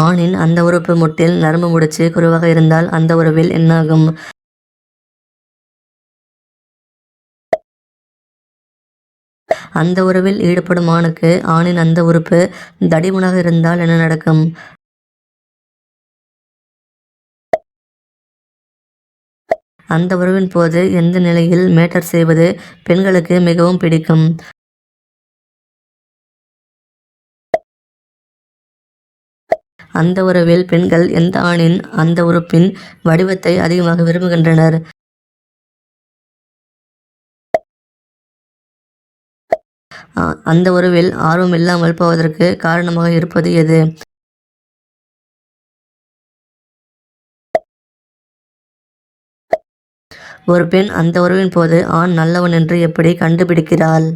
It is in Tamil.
ஆணின் அந்த உறுப்பு முட்டில் நரம்பு முடிச்சு குறைவாக இருந்தால் அந்த உறவில் என்னாகும்? அந்த உறவில் ஈடுபடும் ஆணுக்கு ஆணின் அந்த உறுப்பு தடிமனாக இருந்தால் என்ன நடக்கும்? அந்த உறவின் போது எந்த நிலையில் மேட்டர் செய்வது பெண்களுக்கு மிகவும் பிடிக்கும்? அந்த உறவில் பெண்கள் எந்த ஆணின் அந்த உறுப்பின் வடிவத்தை அதிகமாக விரும்புகின்றனர்? அந்த உறவில் ஆர்வம் இல்லாமல் போவதற்கு காரணமாக இருப்பது எது? ஒரு பெண் அந்த உறவின் போது ஆண் நல்லவன் என்று எப்படி கண்டுபிடிக்கிறாள்?